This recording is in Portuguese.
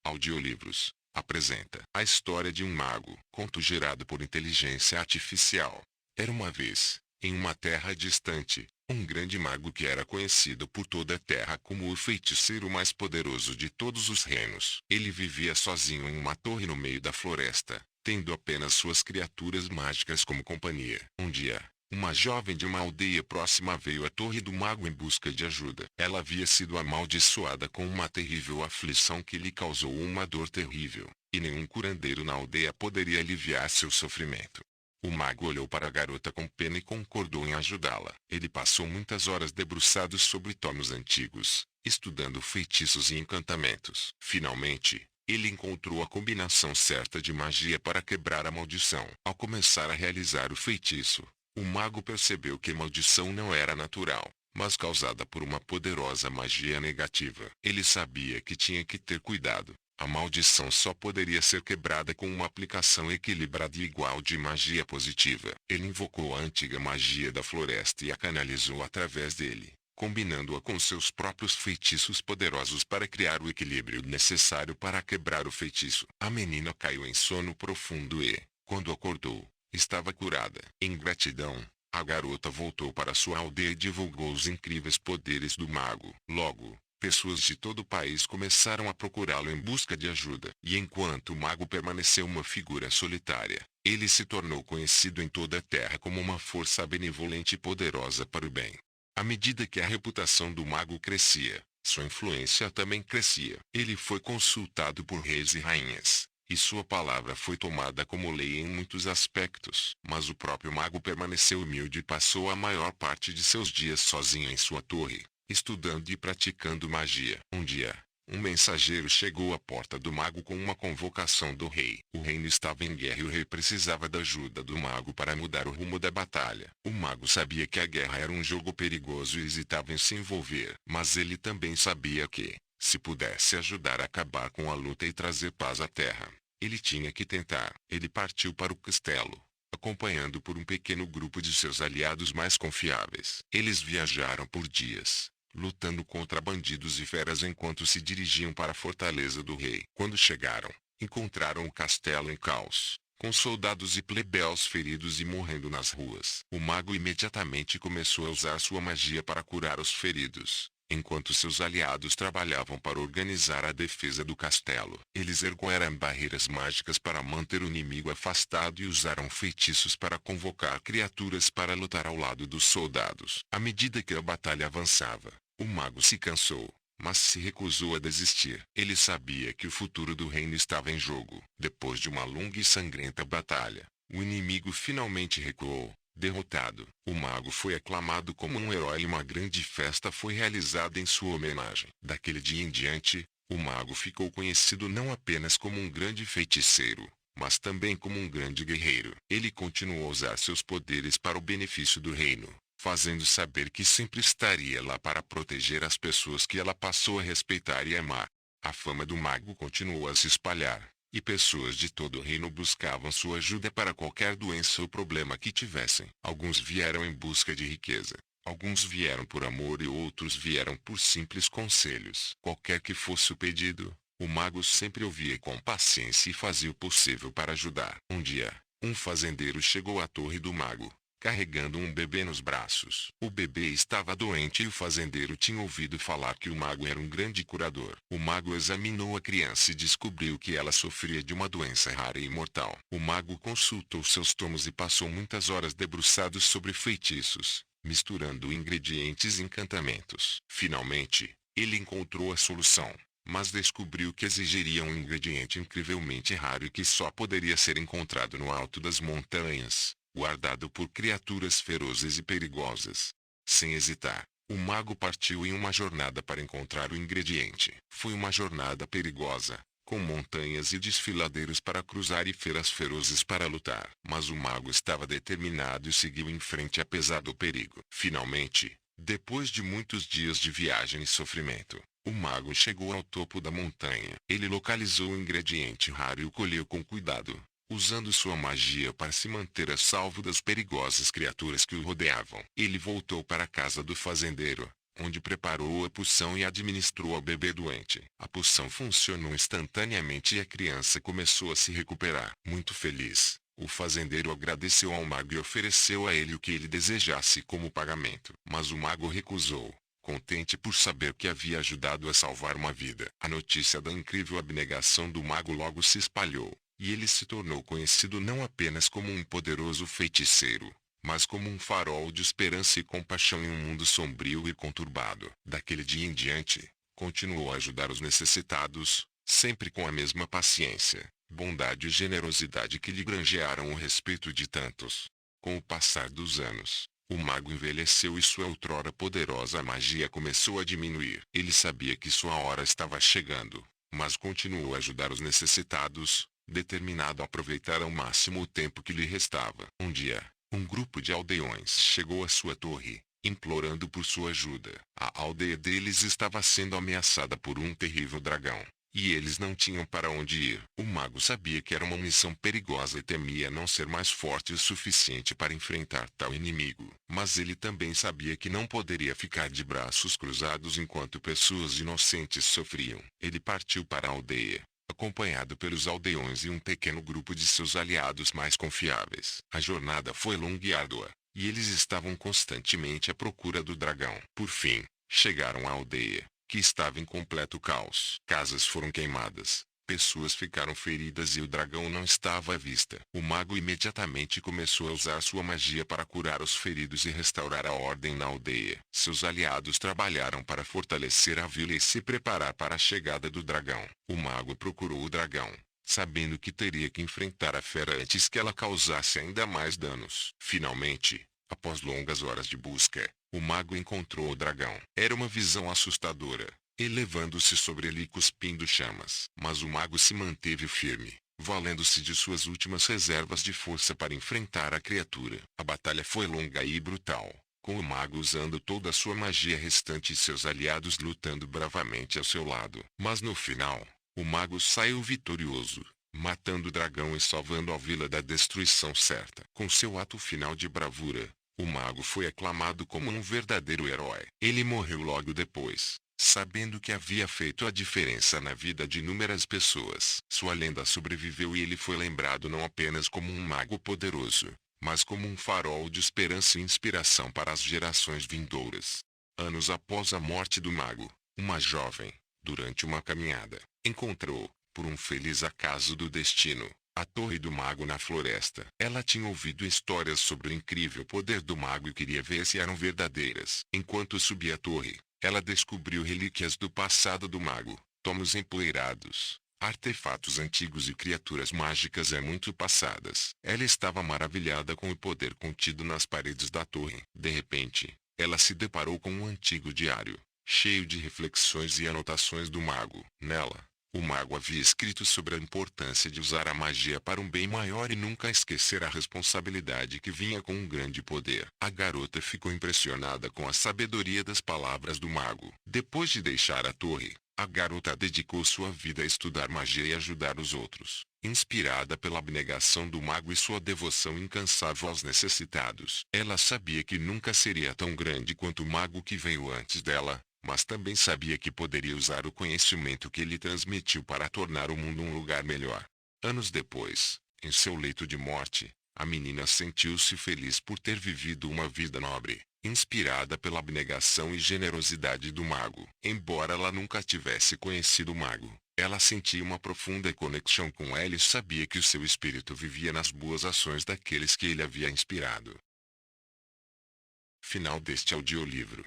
Audiolivros apresenta a história de um mago, conto gerado por inteligência artificial. Era uma vez, em uma terra distante, um grande mago que era conhecido por toda a terra como o feiticeiro mais poderoso de todos os reinos. Ele vivia sozinho em uma torre no meio da floresta, tendo apenas suas criaturas mágicas como companhia. Um dia, uma jovem de uma aldeia próxima veio à torre do mago em busca de ajuda. Ela havia sido amaldiçoada com uma terrível aflição que lhe causou uma dor terrível, e nenhum curandeiro na aldeia poderia aliviar seu sofrimento. O mago olhou para a garota com pena e concordou em ajudá-la. Ele passou muitas horas debruçado sobre tomos antigos, estudando feitiços e encantamentos. Finalmente, ele encontrou a combinação certa de magia para quebrar a maldição. Ao começar a realizar o feitiço, o mago percebeu que a maldição não era natural, mas causada por uma poderosa magia negativa. Ele sabia que tinha que ter cuidado. A maldição só poderia ser quebrada com uma aplicação equilibrada e igual de magia positiva. Ele invocou a antiga magia da floresta e a canalizou através dele, combinando-a com seus próprios feitiços poderosos para criar o equilíbrio necessário para quebrar o feitiço. A menina caiu em sono profundo e, quando acordou, estava curada. Em gratidão, a garota voltou para sua aldeia e divulgou os incríveis poderes do mago. Logo, pessoas de todo o país começaram a procurá-lo em busca de ajuda. E enquanto o mago permaneceu uma figura solitária, ele se tornou conhecido em toda a terra como uma força benevolente e poderosa para o bem. À medida que a reputação do mago crescia, sua influência também crescia. Ele foi consultado por reis e rainhas, e sua palavra foi tomada como lei em muitos aspectos. Mas o próprio mago permaneceu humilde e passou a maior parte de seus dias sozinho em sua torre, estudando e praticando magia. Um dia, um mensageiro chegou à porta do mago com uma convocação do rei. O reino estava em guerra e o rei precisava da ajuda do mago para mudar o rumo da batalha. O mago sabia que a guerra era um jogo perigoso e hesitava em se envolver, mas ele também sabia que, se pudesse ajudar a acabar com a luta e trazer paz à terra, ele tinha que tentar. Ele partiu para o castelo, acompanhado por um pequeno grupo de seus aliados mais confiáveis. Eles viajaram por dias, lutando contra bandidos e feras enquanto se dirigiam para a fortaleza do rei. Quando chegaram, encontraram o castelo em caos, com soldados e plebeus feridos e morrendo nas ruas. O mago imediatamente começou a usar sua magia para curar os feridos, enquanto seus aliados trabalhavam para organizar a defesa do castelo. Eles ergueram barreiras mágicas para manter o inimigo afastado e usaram feitiços para convocar criaturas para lutar ao lado dos soldados. À medida que a batalha avançava, o mago se cansou, mas se recusou a desistir. Ele sabia que o futuro do reino estava em jogo. Depois de uma longa e sangrenta batalha, o inimigo finalmente recuou. Derrotado, o mago foi aclamado como um herói e uma grande festa foi realizada em sua homenagem. Daquele dia em diante, o mago ficou conhecido não apenas como um grande feiticeiro, mas também como um grande guerreiro. Ele continuou a usar seus poderes para o benefício do reino, fazendo saber que sempre estaria lá para proteger as pessoas que ela passou a respeitar e amar. A fama do mago continuou a se espalhar, e pessoas de todo o reino buscavam sua ajuda para qualquer doença ou problema que tivessem. Alguns vieram em busca de riqueza, alguns vieram por amor e outros vieram por simples conselhos. Qualquer que fosse o pedido, o mago sempre ouvia com paciência e fazia o possível para ajudar. Um dia, um fazendeiro chegou à torre do mago, carregando um bebê nos braços. O bebê estava doente e o fazendeiro tinha ouvido falar que o mago era um grande curador. O mago examinou a criança e descobriu que ela sofria de uma doença rara e mortal. O mago consultou seus tomos e passou muitas horas debruçado sobre feitiços, misturando ingredientes e encantamentos. Finalmente, ele encontrou a solução, mas descobriu que exigiria um ingrediente incrivelmente raro e que só poderia ser encontrado no alto das montanhas, guardado por criaturas ferozes e perigosas. Sem hesitar, o mago partiu em uma jornada para encontrar o ingrediente. Foi uma jornada perigosa, com montanhas e desfiladeiros para cruzar e feras ferozes para lutar. Mas o mago estava determinado e seguiu em frente apesar do perigo. Finalmente, depois de muitos dias de viagem e sofrimento, o mago chegou ao topo da montanha. Ele localizou o ingrediente raro e o colheu com cuidado, usando sua magia para se manter a salvo das perigosas criaturas que o rodeavam. Ele voltou para a casa do fazendeiro, onde preparou a poção e administrou ao bebê doente. A poção funcionou instantaneamente e a criança começou a se recuperar. Muito feliz, o fazendeiro agradeceu ao mago e ofereceu a ele o que ele desejasse como pagamento. Mas o mago recusou, contente por saber que havia ajudado a salvar uma vida. A notícia da incrível abnegação do mago logo se espalhou, e ele se tornou conhecido não apenas como um poderoso feiticeiro, mas como um farol de esperança e compaixão em um mundo sombrio e conturbado. Daquele dia em diante, continuou a ajudar os necessitados, sempre com a mesma paciência, bondade e generosidade que lhe granjearam o respeito de tantos. Com o passar dos anos, o mago envelheceu e sua outrora poderosa magia começou a diminuir. Ele sabia que sua hora estava chegando, mas continuou a ajudar os necessitados, determinado a aproveitar ao máximo o tempo que lhe restava. Um dia, um grupo de aldeões chegou à sua torre, implorando por sua ajuda. A aldeia deles estava sendo ameaçada por um terrível dragão, e eles não tinham para onde ir. O mago sabia que era uma missão perigosa e temia não ser mais forte o suficiente para enfrentar tal inimigo. Mas ele também sabia que não poderia ficar de braços cruzados enquanto pessoas inocentes sofriam. Ele partiu para a aldeia, acompanhado pelos aldeões e um pequeno grupo de seus aliados mais confiáveis. A jornada foi longa e árdua, e eles estavam constantemente à procura do dragão. Por fim, chegaram à aldeia, que estava em completo caos. Casas foram queimadas, pessoas ficaram feridas e o dragão não estava à vista. O mago imediatamente começou a usar sua magia para curar os feridos e restaurar a ordem na aldeia. Seus aliados trabalharam para fortalecer a vila e se preparar para a chegada do dragão. O mago procurou o dragão, sabendo que teria que enfrentar a fera antes que ela causasse ainda mais danos. Finalmente, após longas horas de busca, o mago encontrou o dragão. Era uma visão assustadora, elevando-se sobre ele e cuspindo chamas. Mas o mago se manteve firme, valendo-se de suas últimas reservas de força para enfrentar a criatura. A batalha foi longa e brutal, com o mago usando toda a sua magia restante e seus aliados lutando bravamente ao seu lado. Mas no final, o mago saiu vitorioso, matando o dragão e salvando a vila da destruição certa. Com seu ato final de bravura, o mago foi aclamado como um verdadeiro herói. Ele morreu logo depois, sabendo que havia feito a diferença na vida de inúmeras pessoas. Sua lenda sobreviveu e ele foi lembrado não apenas como um mago poderoso, mas como um farol de esperança e inspiração para as gerações vindouras. Anos após a morte do mago, uma jovem, durante uma caminhada, encontrou, por um feliz acaso do destino, a Torre do Mago na floresta. Ela tinha ouvido histórias sobre o incrível poder do mago e queria ver se eram verdadeiras. Enquanto subia a torre, ela descobriu relíquias do passado do mago, tomos empoeirados, artefatos antigos e criaturas mágicas muito passadas. Ela estava maravilhada com o poder contido nas paredes da torre. De repente, ela se deparou com um antigo diário, cheio de reflexões e anotações do mago. Nela, o mago havia escrito sobre a importância de usar a magia para um bem maior e nunca esquecer a responsabilidade que vinha com um grande poder. A garota ficou impressionada com a sabedoria das palavras do mago. Depois de deixar a torre, a garota dedicou sua vida a estudar magia e ajudar os outros. Inspirada pela abnegação do mago e sua devoção incansável aos necessitados, ela sabia que nunca seria tão grande quanto o mago que veio antes dela, mas também sabia que poderia usar o conhecimento que ele transmitiu para tornar o mundo um lugar melhor. Anos depois, em seu leito de morte, a menina sentiu-se feliz por ter vivido uma vida nobre, inspirada pela abnegação e generosidade do mago. Embora ela nunca tivesse conhecido o mago, ela sentia uma profunda conexão com ele e sabia que o seu espírito vivia nas boas ações daqueles que ele havia inspirado. Final deste audiolivro.